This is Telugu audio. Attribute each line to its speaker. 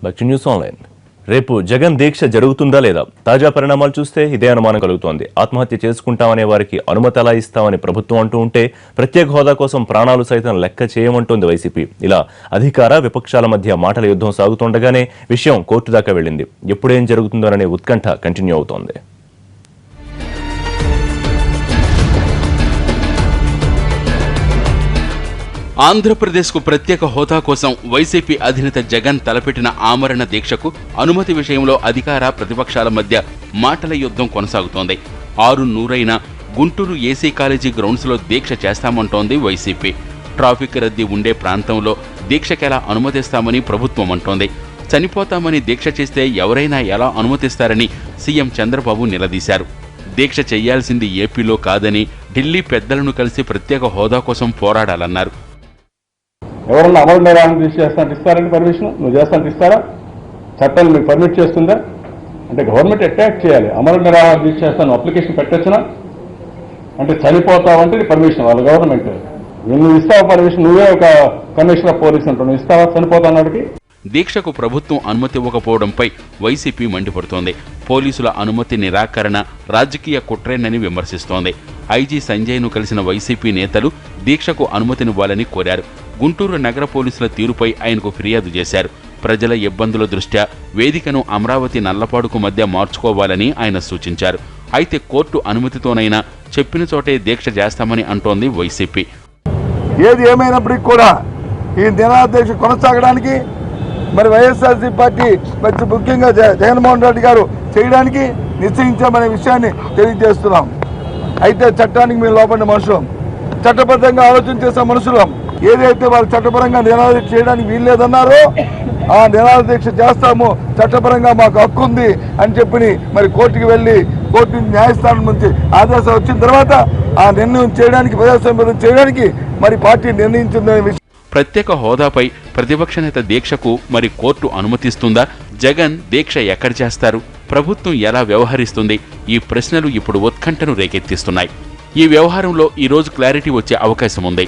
Speaker 1: Back to news online. రేపు జగన్ దీక్ష జరుగుతుందా లేదా? తాజా పరిణామాలు చూస్తే ఇదే అనుమానం కలుగుతోంది. ఆత్మహత్య చేసుకుంటామనే వారికి అనుమతి ఎలా ఇస్తామని ప్రభుత్వం అంటూ ఉంటే ప్రత్యేక హోదా కోసం ప్రాణాలు సైతం లెక్క చేయమంటోంది వైసీపీ. ఇలా అధికార విపక్షాల మధ్య మాటల యుద్ధం సాగుతుండగానే విషయం కోర్టు దాకా వెళ్ళింది. ఎప్పుడేం జరుగుతుందోననే ఉత్కంఠ కంటిన్యూ అవుతోంది.
Speaker 2: ఆంధ్రప్రదేశ్కు ప్రత్యేక హోదా కోసం వైసీపీ అధినేత జగన్ తలపెట్టిన ఆమరణ దీక్షకు అనుమతి విషయంలో అధికార ప్రతిపక్షాల మధ్య మాటల యుద్ధం కొనసాగుతోంది. 6 గుంటూరు ఏసీ కాలేజీ గ్రౌండ్స్లో దీక్ష చేస్తామంటోంది వైసీపీ. ట్రాఫిక్ రద్దీ ఉండే ప్రాంతంలో దీక్షకెలా అనుమతిస్తామని ప్రభుత్వం అంటోంది. చనిపోతామని దీక్ష చేస్తే ఎవరైనా ఎలా అనుమతిస్తారని సీఎం చంద్రబాబు నిలదీశారు. దీక్ష చేయాల్సింది ఏపీలో కాదని ఢిల్లీ పెద్దలను కలిసి ప్రత్యేక హోదా కోసం పోరాడాలన్నారు.
Speaker 3: ఎవరన్నా అమలు నిరాహార దీక్ష చేస్తానంటే ఇస్తారండి పర్మిషన్? నువ్వు చేస్తానంటే ఇస్తారా? చట్టాలు మీకు పర్మిట్ చేస్తుందా? అంటే గవర్నమెంట్ అటాక్ చేయాలి. అమలు నిరాహార దీక్ష చేస్తాను అప్లికేషన్ పెట్టొచ్చునా? అంటే చనిపోతావంటే పర్మిషన్ వాళ్ళ గవర్నమెంట్. నువ్వు ఇస్తావా పర్మిషన్? నువ్వే ఒక కమిషనర్ ఆఫ్ పోలీస్ అంటావు, నువ్వు ఇస్తావా చనిపోతాన్నాడికి?
Speaker 2: దీక్షకు ప్రభుత్వం అనుమతి ఇవ్వకపోవడంపై వైసీపీ మండిపడుతోంది. పోలీసుల అనుమతి నిరాకరణ రాజకీయ కుట్రేనని విమర్శిస్తోంది. ఐజీ సంజయ్ను కలిసిన వైసీపీ నేతలు దీక్షకు అనుమతినివ్వాలని కోరారు. గుంటూరు నగర పోలీసుల తీరుపై ఆయనకు ఫిర్యాదు చేశారు. ప్రజల ఇబ్బందుల దృష్ట్యా వేదికను అమరావతి నల్లపాడుకు మధ్య మార్చుకోవాలని ఆయన సూచించారు. అయితే కోర్టు అనుమతితోనైనా చెప్పిన చోటే దీక్ష చేస్తామని అంటోంది వైసీపీ.
Speaker 4: ఏది ఏమైనప్పటికీ కూడా ఈ నిరాహార దీక్ష కొనసాగడానికి మరి వైఎస్ఆర్సీ పార్టీ ముఖ్యంగా జగన్మోహన్ రెడ్డి గారు చేయడానికి నిశ్చయించామనే విషయాన్ని తెలియజేస్తున్నాం. అయితే చట్టానికి మేము లోపడిన మనుషులం, చట్టబద్ధంగా ఆలోచన చేసే మనుషులం. ఏదైతే వాళ్ళు చట్టపరంగా నిరాహార దీక్ష చేయడానికి వీల్లేదన్నారో ఆ నిరాహార దీక్ష చేస్తాము, చట్టపరంగా మాకు హక్కు ఉంది అని చెప్పి మరి కోర్టుకి వెళ్ళి కోర్టు న్యాయస్థానం నుంచి ఆదేశాలు వచ్చిన తర్వాత ఆ నిర్ణయం చేయడానికి ప్రజాస్వామ్యం చేయడానికి మరి పార్టీ నిర్ణయించిందనే విషయం.
Speaker 2: ప్రత్యేక హోదాపై ప్రతిపక్ష నేత దీక్షకు మరి కోర్టు అనుమతిస్తుందా? జగన్ దీక్ష ఎక్కడ చేస్తారు? ప్రభుత్వం ఎలా వ్యవహరిస్తుంది? ఈ ప్రశ్నలు ఇప్పుడు ఉత్కంఠను రేకెత్తిస్తున్నాయి. ఈ వ్యవహారంలో ఈ రోజు క్లారిటీ వచ్చే అవకాశం ఉంది.